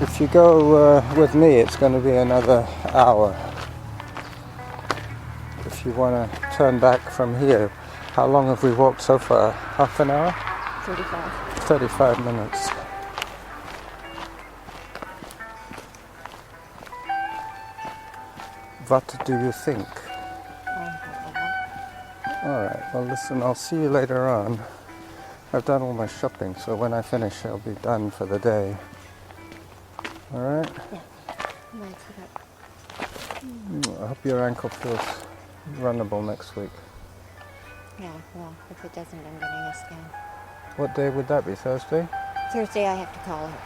If you go with me, it's going to be another hour. If you want to turn back from here, how long have we walked so far? Half an hour? 35. 35 minutes. What do you think? Alright, well listen, I'll see you later on. I've done all my shopping, so when I finish I'll be done for the day. Alright? Yeah. I hope your ankle feels runnable next week. Yeah, well, if it doesn't, I'm getting a scan. What day would that be? Thursday? Thursday I have to call her.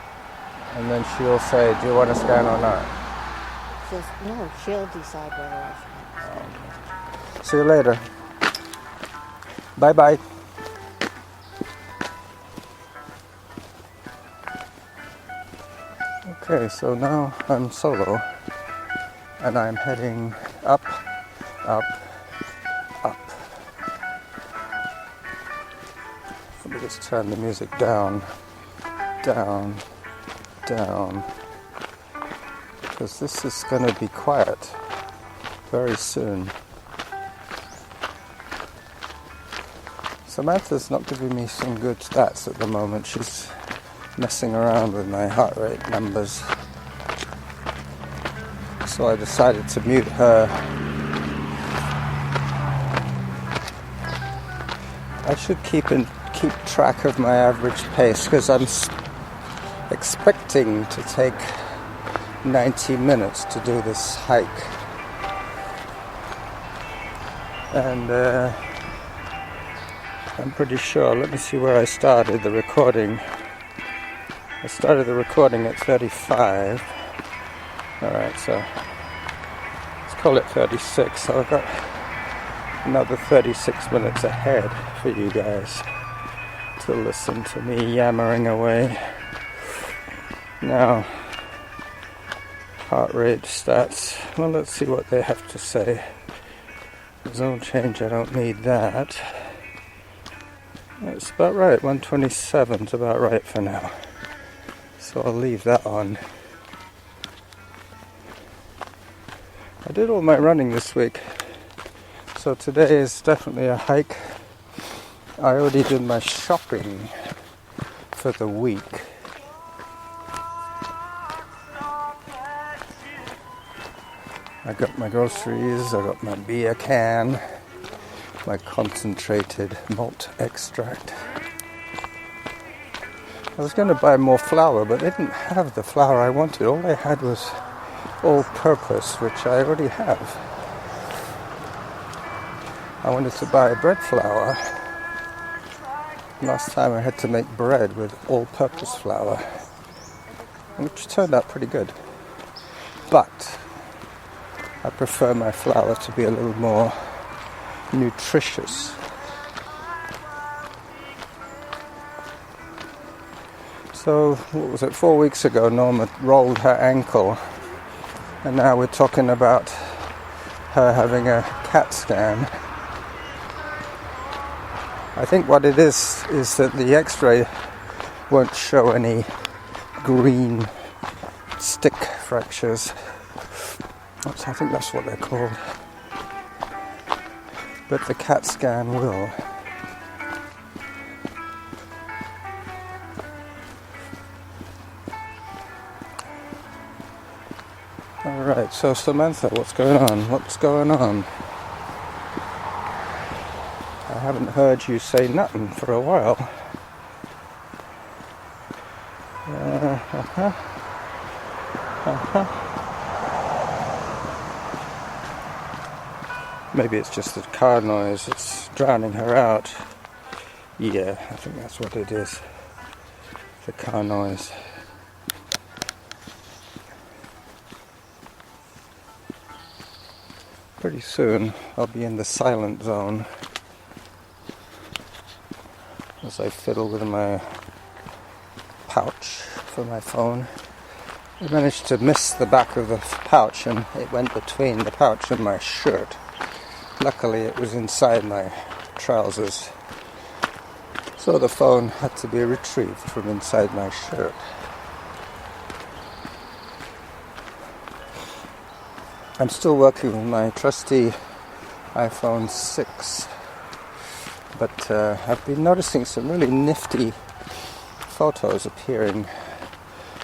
And then she'll say, do you want a scan or not? She'll decide whether I should have a scan. See you later. Bye-bye. Okay, so now I'm solo and I'm heading up, up, up. Let me just turn the music down, down, down, because this is going to be quiet very soon. Samantha's not giving me some good stats at the moment. She's messing around with my heart rate numbers. So I decided to mute her. I should keep track of my average pace because I'm expecting to take 90 minutes to do this hike. And I'm pretty sure, let me see where I started the recording. I started the recording at 35. Alright, so let's call it 36. So I've got another 36 minutes ahead for you guys to listen to me yammering away. Now, heart rate stats. Well, let's see what they have to say. Zone change, I don't need that. That's about right, 127 is about right for now. So I'll leave that on. I did all my running this week, so today is definitely a hike. I already did my shopping for the week. I got my groceries, I got my beer can, my concentrated malt extract. I was going to buy more flour, but they didn't have the flour I wanted. All they had was all-purpose, which I already have. I wanted to buy bread flour. Last time I had to make bread with all-purpose flour, which turned out pretty good. But I prefer my flour to be a little more nutritious. So, what was it, 4 weeks ago Norma rolled her ankle, and now we're talking about her having a CAT scan. I think what it is that the x-ray won't show any green stick fractures. I think that's what they're called. But the CAT scan will. Alright, so Samantha, what's going on? What's going on? I haven't heard you say nothing for a while. Maybe it's just the car noise, it's drowning her out. Yeah, I think that's what it is. The car noise. Pretty soon I'll be in the silent zone as I fiddle with my pouch for my phone. I managed to miss the back of the pouch and it went between the pouch and my shirt. Luckily it was inside my trousers, so the phone had to be retrieved from inside my shirt. I'm still working with my trusty iPhone 6, but I've been noticing some really nifty photos appearing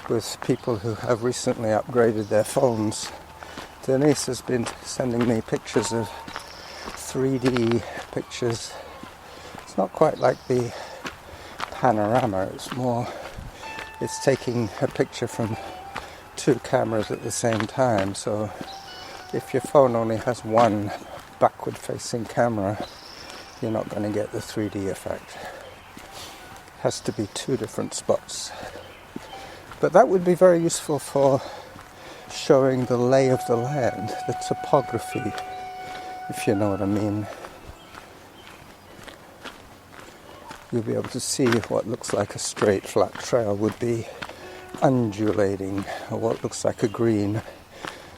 with people who have recently upgraded their phones. Denise has been sending me pictures of 3D pictures. It's not quite like the panorama, it's taking a picture from two cameras at the same time, so if your phone only has one backward facing camera, you're not going to get the 3D effect. It has to be two different spots. But that would be very useful for showing the lay of the land, the topography, if you know what I mean. You'll be able to see what looks like a straight flat trail would be undulating, or what looks like a green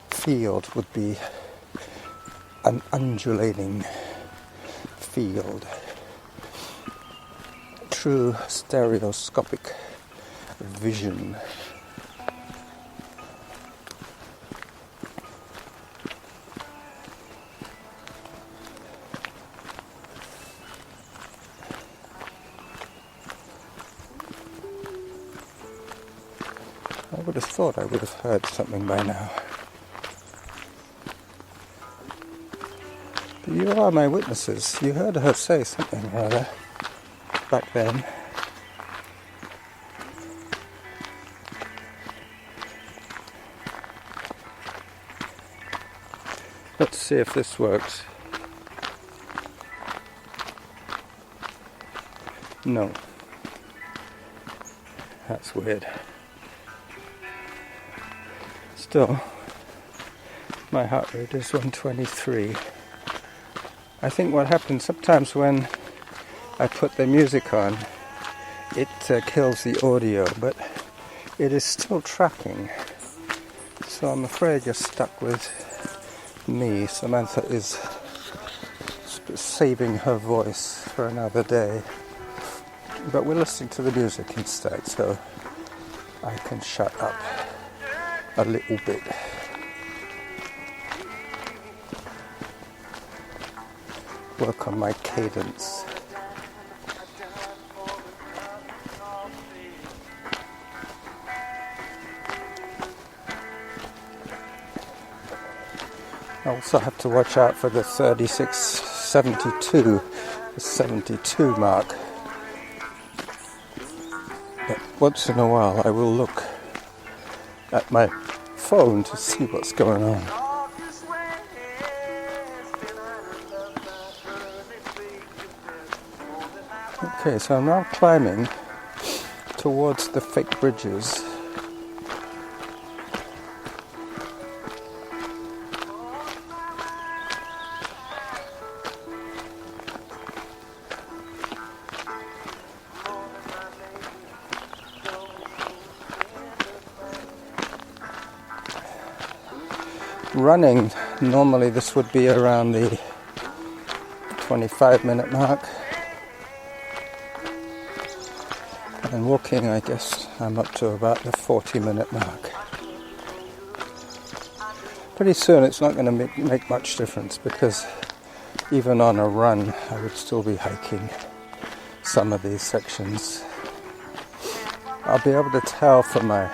field would be an undulating field. True stereoscopic vision. I would have thought I would have heard something by now. But you are my witnesses. You heard her say something or other back then. Let's see if this works. No. That's weird. Still, my heart rate is 123. I think what happens sometimes when I put the music on, it kills the audio, but it is still tracking. So I'm afraid you're stuck with me. Samantha is saving her voice for another day. But we're listening to the music instead, so I can shut up a little bit. Work on my cadence. I also have to watch out for the 3672, the 72 mark. But once in a while I will look at my phone to see what's going on. Okay, so I'm now climbing towards the fake bridges. Running, normally this would be around the 25-minute mark. And walking, I guess I'm up to about the 40-minute mark. Pretty soon it's not going to make much difference, because even on a run I would still be hiking some of these sections. I'll be able to tell from my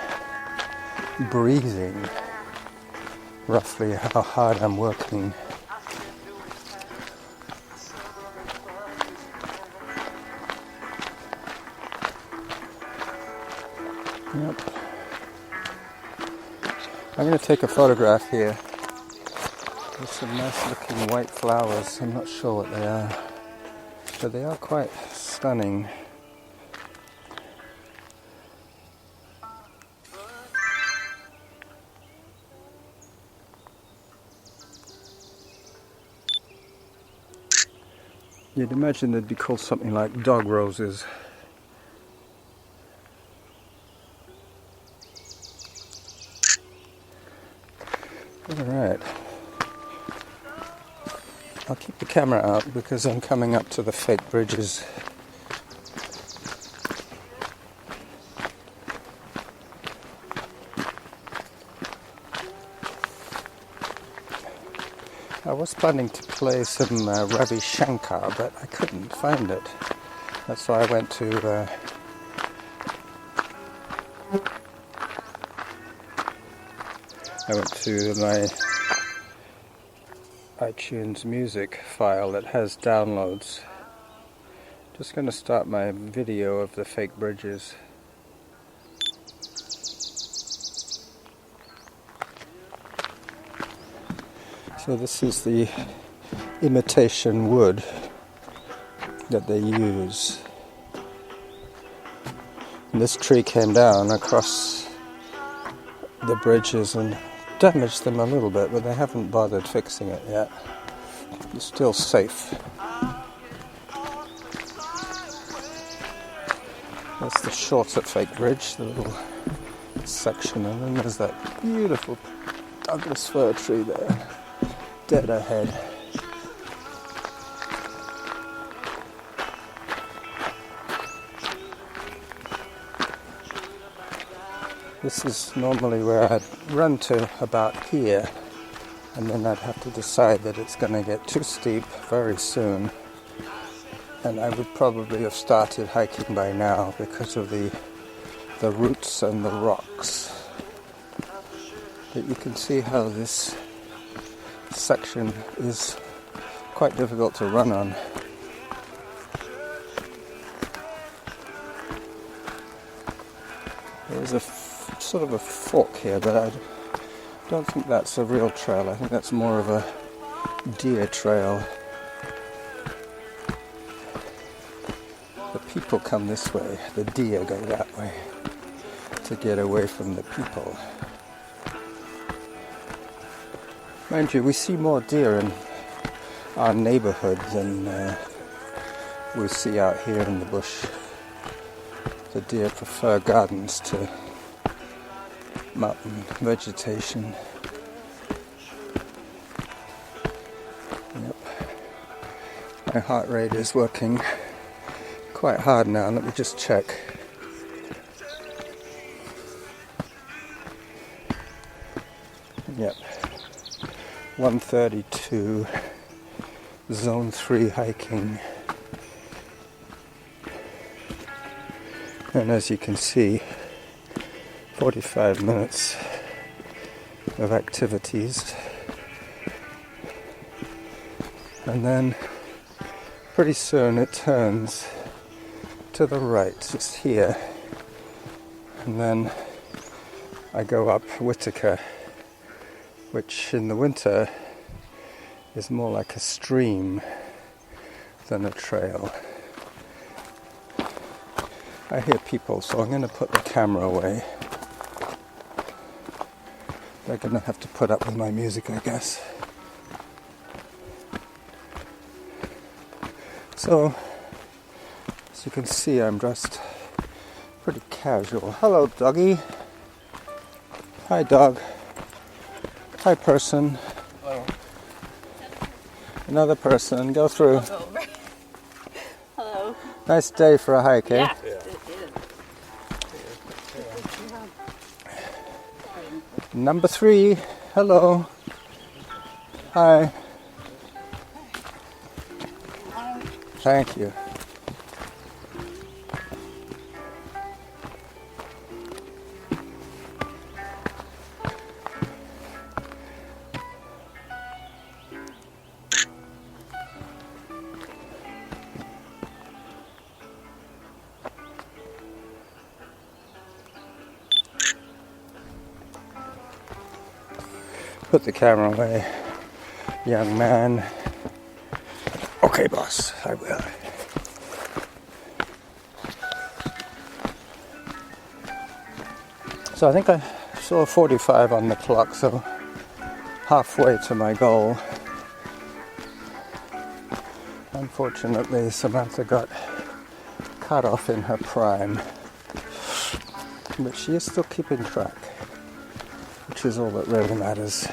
breathing roughly how hard I'm working. Yep. I'm going to take a photograph here. There's some nice looking white flowers. I'm not sure what they are, but they are quite stunning. You'd imagine they'd be called something like dog roses. Alright. I'll keep the camera out because I'm coming up to the fake bridges. I was planning to play some Ravi Shankar, but I couldn't find it. That's why I went to my iTunes music file that has downloads. Just going to start my video of the fake bridges. So this is the imitation wood that they use. And this tree came down across the bridges and damaged them a little bit, but they haven't bothered fixing it yet. It's still safe. That's the shorter fake bridge, the little section, and then there's that beautiful Douglas fir tree there, dead ahead. This is normally where I'd run to about here, and then I'd have to decide that it's going to get too steep very soon, and I would probably have started hiking by now because of the roots and the rocks. But you can see how this section is quite difficult to run on. There's a sort of a fork here, but I don't think that's a real trail. I think that's more of a deer trail. The people come this way, the deer go that way to get away from the people. Mind you, we see more deer in our neighborhood than we see out here in the bush. The deer prefer gardens to mountain vegetation. Yep. My heart rate is working quite hard now. Let me just check. Yep. 132. Zone 3 hiking. And as you can see, 45 minutes of activities, and then pretty soon it turns to the right, just here, and then I go up Whitaker, which in the winter is more like a stream than a trail. I hear people, so I'm going to put the camera away. They're going to have to put up with my music, I guess. So, as you can see, I'm dressed pretty casual. Hello, doggy. Hi, dog. Hi, person. Hello. Another person. Go through. Hello. Nice day for a hike, eh? Yeah. Number 3, hello. Hi. Thank you. Put the camera away, young man. Okay, boss, I will. So I think I saw 45 on the clock, so halfway to my goal. Unfortunately, Samantha got cut off in her prime, but she is still keeping track, which is all that really matters.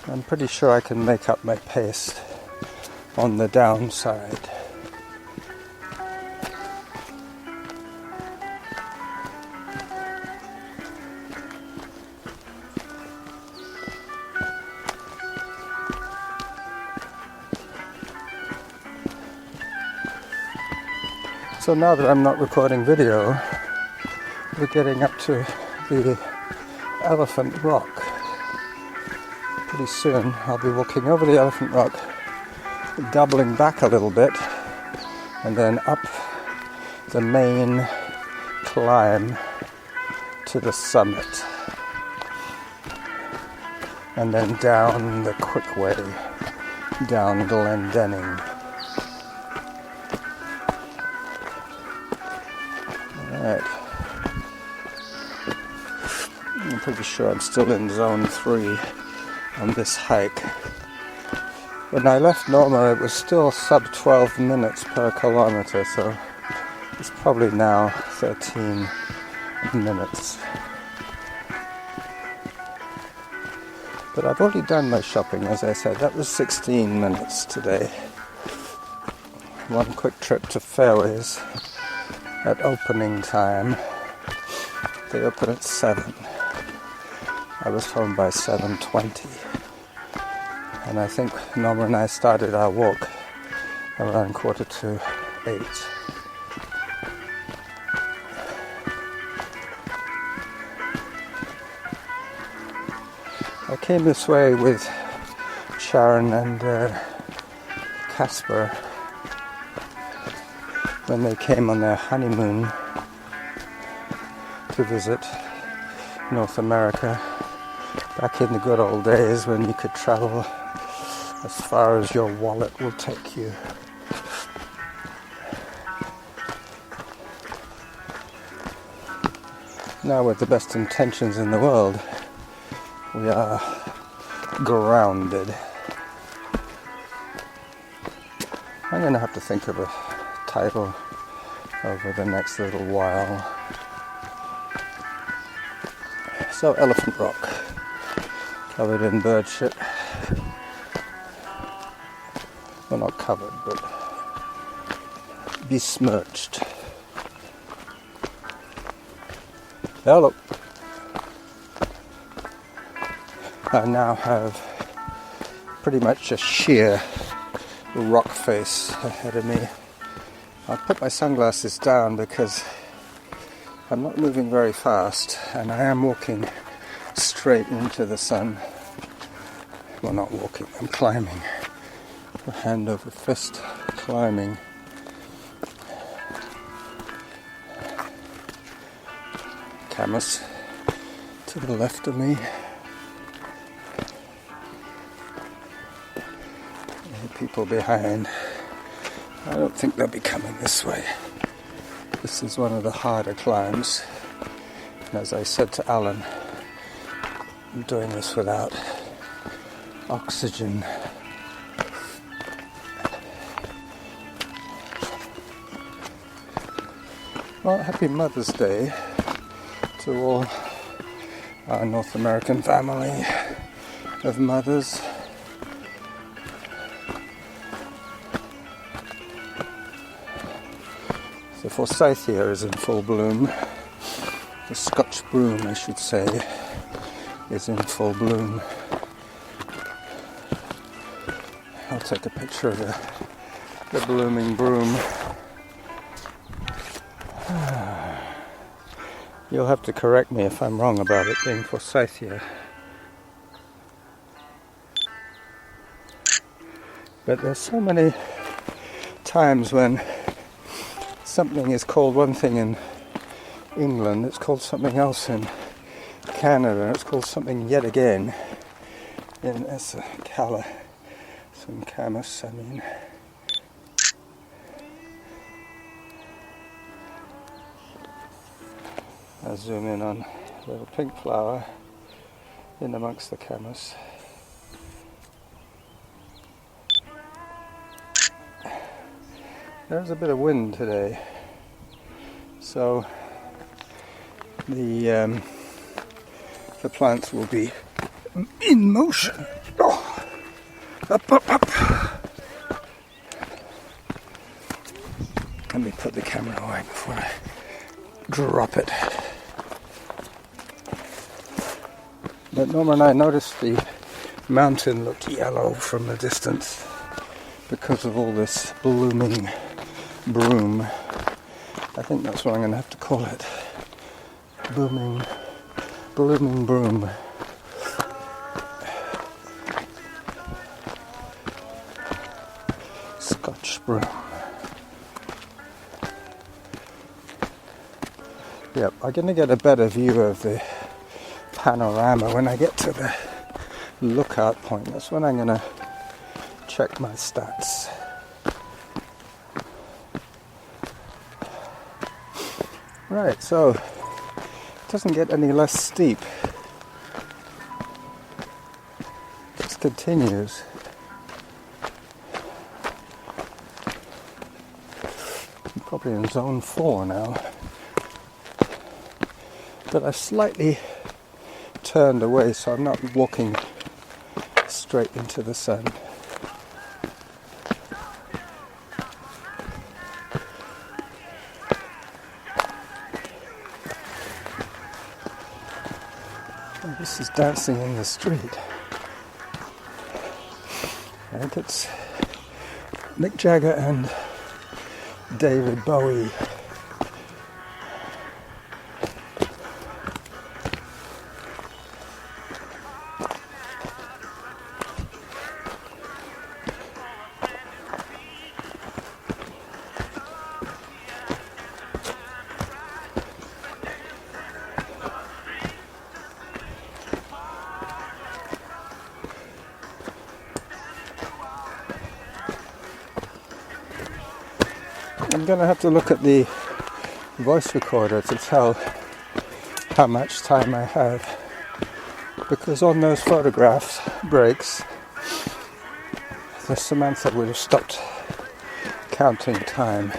I'm pretty sure I can make up my pace on the downside. So now that I'm not recording video, we're getting up to the Elephant Rock. Pretty soon I'll be walking over the Elephant Rock, doubling back a little bit, and then up the main climb to the summit, and then down the quick way down Glendenning. Alright, I'm pretty sure I'm still in zone 3 on this hike. When I left Norma, it was still sub 12 minutes per kilometer, so it's probably now 13 minutes. But I've already done my shopping, as I said. That was 16 minutes today. One quick trip to Fairways at opening time. They open at 7. I was home by 7:20. And I think Norma and I started our walk around 7:45. I came this way with Sharon and Casper when they came on their honeymoon to visit North America back in the good old days when you could travel as far as your wallet will take you. Now, with the best intentions in the world, we are grounded. I'm going to have to think of a title over the next little while. So, Elephant Rock, covered in bird shit. Well, not covered, but besmirched. Hello. I now have pretty much a sheer rock face ahead of me. I'll put my sunglasses down because I'm not moving very fast and I am walking straight into the sun. Well, not walking, I'm climbing. Hand over fist climbing. Camas to the left of me. People behind. I don't think they'll be coming this way. This is one of the harder climbs. And as I said to Alan, I'm doing this without oxygen. Well, happy Mother's Day to all our North American family of mothers. The forsythia is in full bloom. The Scotch broom, I should say, is in full bloom. I'll take a picture of the blooming broom. You'll have to correct me if I'm wrong about it being forsythia. But there's so many times when something is called one thing in England, it's called something else in Canada, it's called something yet again in Camas, I mean. I'll zoom in on a little pink flower in amongst the camas. There's a bit of wind today, so the plants will be in motion. Oh. Up, up, up. Let me put the camera away before I drop it. But Norma and I noticed the mountain looked yellow from a distance because of all this blooming broom I think that's what I'm going to have to call it. Blooming Broom. Scotch broom. Yep, I'm going to get a better view of the panorama when I get to the lookout point. That's when I'm going to check my stats. Right, so it doesn't get any less steep. It just continues. I'm probably in zone 4 now. But I've slightly turned away so I'm not walking straight into the sun. And this is Dancing in the Street. I think it's Mick Jagger and David Bowie. I'm going to have to look at the voice recorder to tell how much time I have, because on those photographs breaks, the Samantha would have stopped counting time.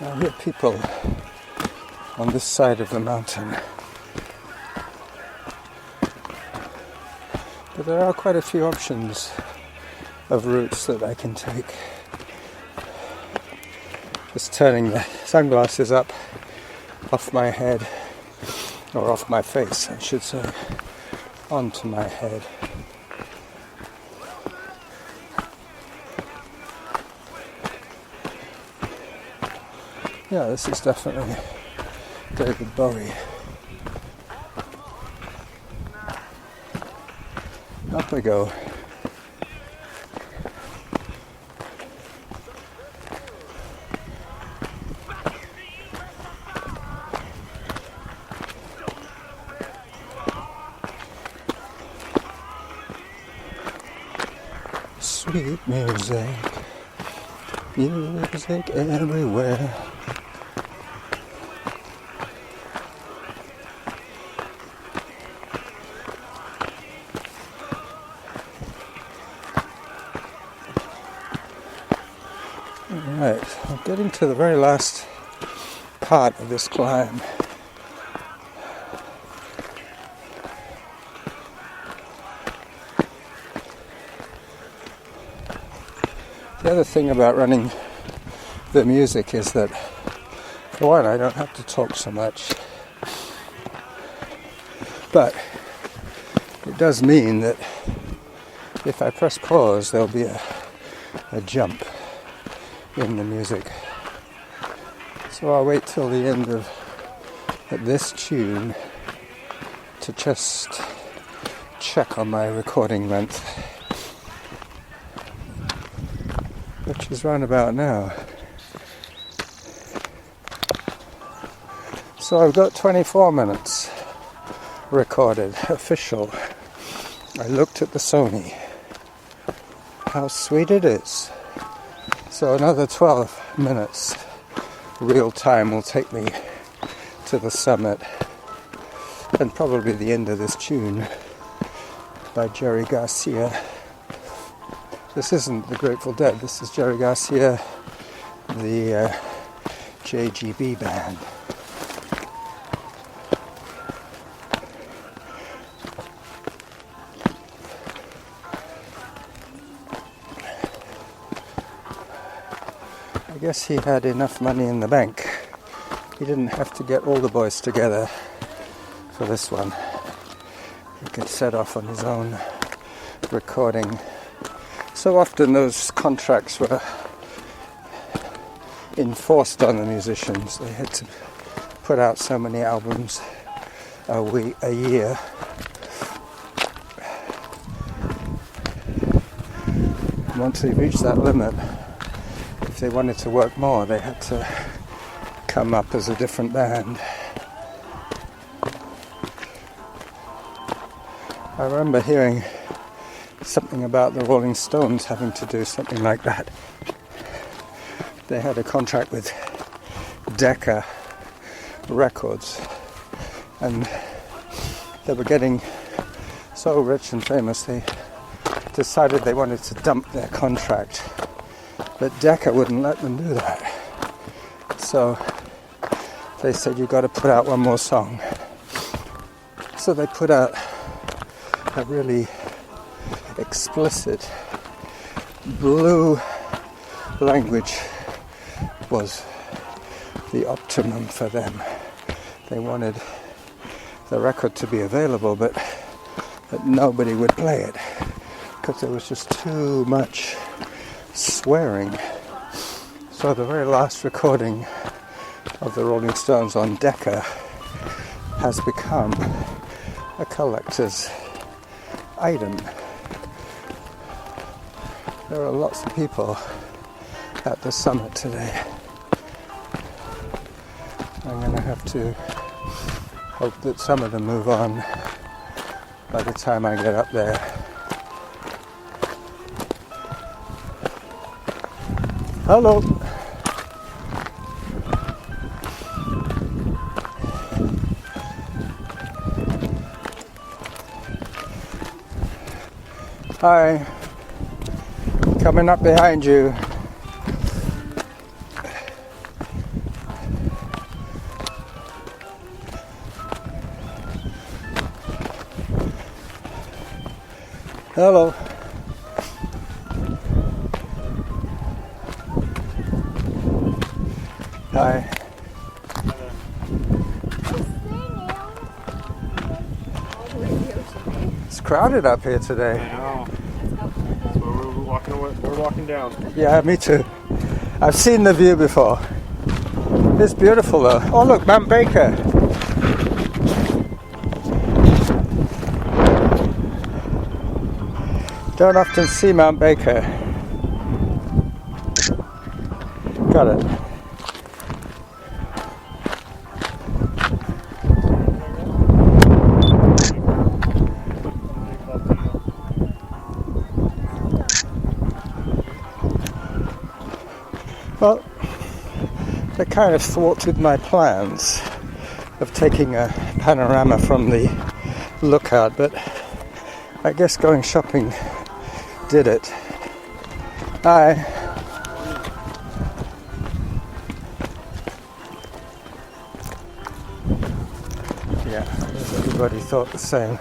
I hear people on this side of the mountain. But there are quite a few options of routes that I can take. Just turning the sunglasses up off my head, or off my face, I should say, onto my head. Yeah, this is definitely David Bowie. Up we go. Sweet music, music everywhere. Right, I'm getting to the very last part of this climb. The other thing about running the music is that, for one, I don't have to talk so much. But it does mean that if I press pause, there'll be a jump in the music. So I'll wait till the end of this tune to just check on my recording length, which is round about now. So I've got 24 minutes recorded, official. I looked at the Sony. How sweet it is. So another 12 minutes real time will take me to the summit, and probably the end of this tune by Jerry Garcia. This isn't the Grateful Dead, this is Jerry Garcia, the JGB band. I guess he had enough money in the bank. He didn't have to get all the boys together for this one. He could set off on his own recording. So often those contracts were enforced on the musicians. They had to put out so many albums a year. Once they reached that limit, if they wanted to work more, they had to come up as a different band. I remember hearing something about the Rolling Stones having to do something like that. They had a contract with Decca Records, and they were getting so rich and famous they decided they wanted to dump their contract, but Decca wouldn't let them do that. So they said, "You've got to put out one more song." So they put out a really explicit blue language. Was the optimum for them. They wanted the record to be available, but nobody would play it because there was just too much swearing. So the very last recording of the Rolling Stones on Decca has become a collector's item. There are lots of people at the summit today. I'm going to have to hope that some of them move on by the time I get up there. Hello. Hi. Coming up behind you. Hello. Hi. It's crowded up here today. I know. So we're walking down. Yeah, me too. I've seen the view before. It's beautiful though. Oh look, Mount Baker. Don't often see Mount Baker. Got it. Well, they kind of thwarted my plans of taking a panorama from the lookout, but I guess going shopping did it. Hi. Yeah, everybody thought the same.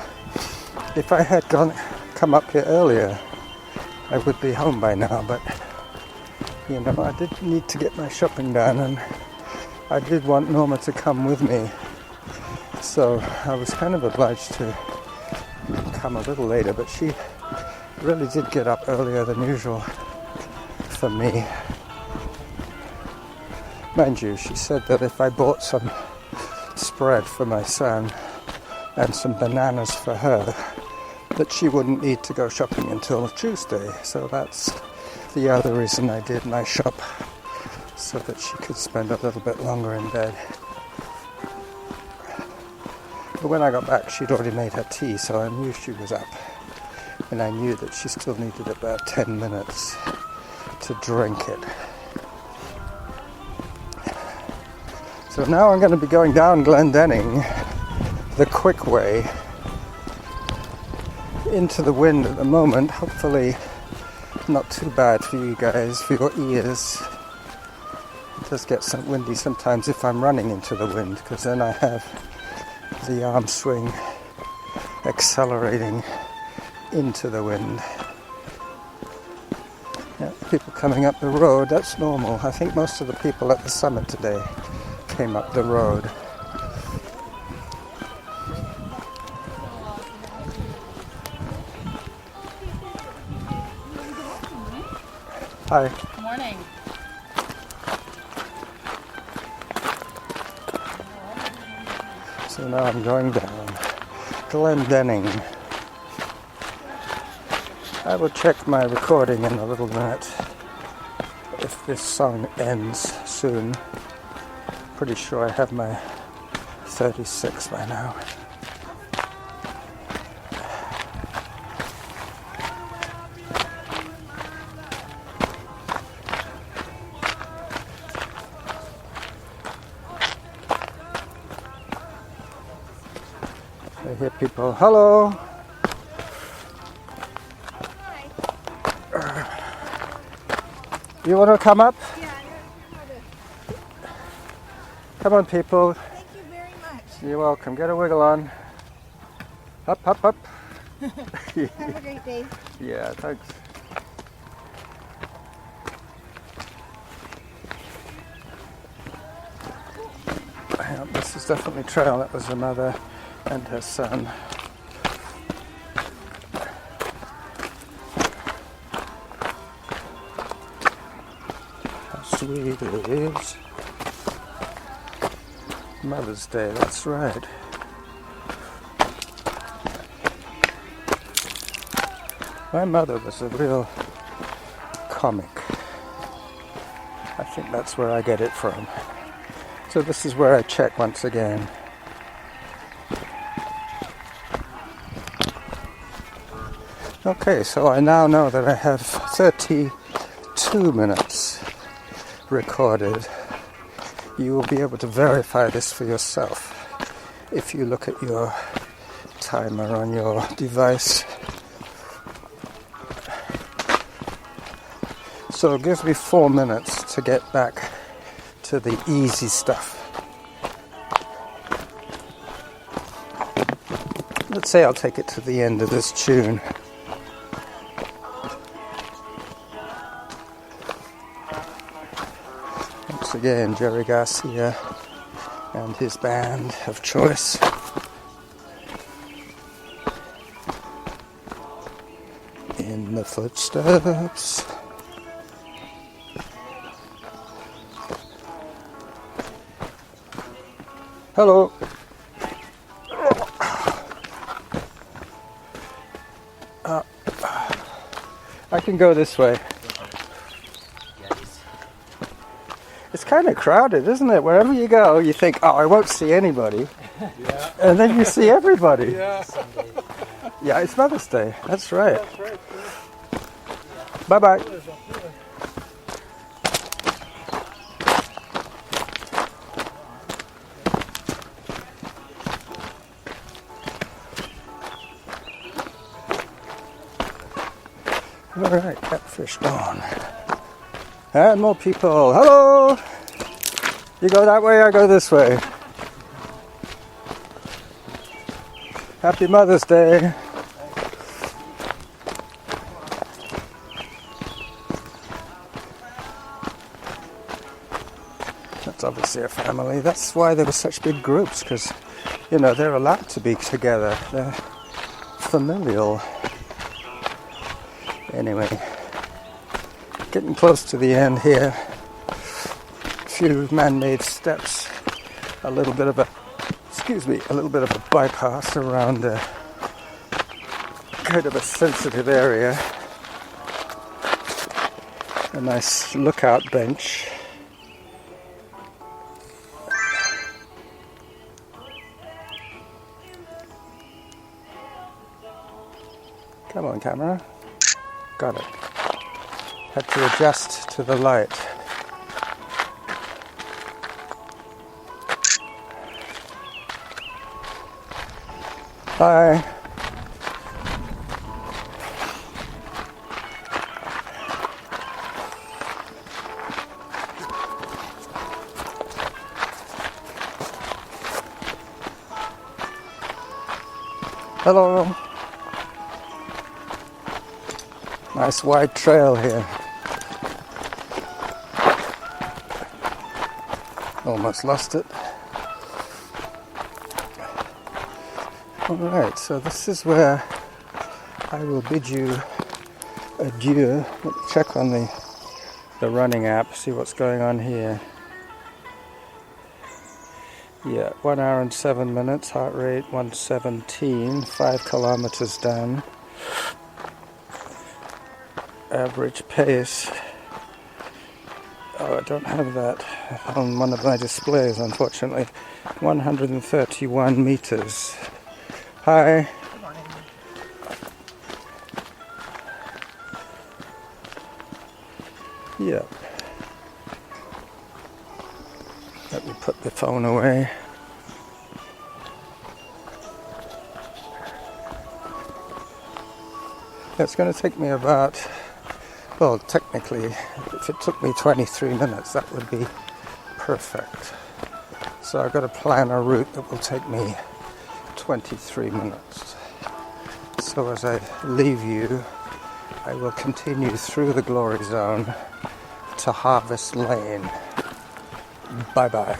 If I had come up here earlier, I would be home by now, but you know, I did need to get my shopping done, and I did want Norma to come with me, so I was kind of obliged to come a little later, but she really did get up earlier than usual for me. Mind you, she said that if I bought some spread for my son and some bananas for her, that she wouldn't need to go shopping until Tuesday. So that's the other reason I did my shop, so that she could spend a little bit longer in bed. But when I got back, she'd already made her tea, so I knew she was up. And I knew that she still needed about 10 minutes to drink it. So now I'm going to be going down Glendenning the quick way into the wind at the moment. Hopefully not too bad for you guys, for your ears. It does get some windy sometimes if I'm running into the wind, because then I have the arm swing accelerating into the wind. Yeah, people coming up the road, that's normal. I think most of the people at the summit today came up the road. Hi. Morning. So now I'm going down Glendenning. I will check my recording in a little minute if this song ends soon. Pretty sure I have my 36 by now. I hear people, hello. You want to come up? Yeah, I know to. Come on, people. Thank you very much. You're welcome. Get a wiggle on. Up, up, up. Have a great day. Yeah, thanks. Yeah, this is definitely trail. That was her mother and her son. How sweet it is. Mother's Day, that's right. My mother was a real comic. I think that's where I get it from. So this is where I check once again. Okay, so I now know that I have 32 minutes recorded. You will be able to verify this for yourself if you look at your timer on your device. So it gives me 4 minutes to get back to the easy stuff. Let's say I'll take it to the end of this tune. Once again, Jerry Garcia and his band of choice. In the footsteps. Hello. I can go this way. It's kind of crowded, isn't it? Wherever you go, you think, oh, I won't see anybody. Yeah. And then you see everybody. Yeah. Yeah, it's Mother's Day. That's right. Bye-bye. Alright, catfish gone. And more people. Hello! You go that way, I go this way. Happy Mother's Day. That's obviously a family. That's why there were such big groups, because, you know, they're allowed to be together. They're familial. Anyway, getting close to the end here. A few man-made steps, a little bit of a bypass around a kind of a sensitive area. A nice lookout bench. Come on, camera. Got it. Had to adjust to the light. Hi. Hello. Nice wide trail here. Almost lost it. Alright, so this is where I will bid you adieu. Let me check on the the running app, see what's going on here. Yeah, 1 hour and 7 minutes, heart rate 117, 5 kilometers done. Average pace. Oh, I don't have that on one of my displays, unfortunately. 131 meters. Hi. Yep. Let me put the phone away. It's going to take me about, well, technically, if it took me 23 minutes, that would be perfect. So I've got to plan a route that will take me 23 minutes. So as I leave you, I will continue through the glory zone to Harvest Lane. Bye-bye.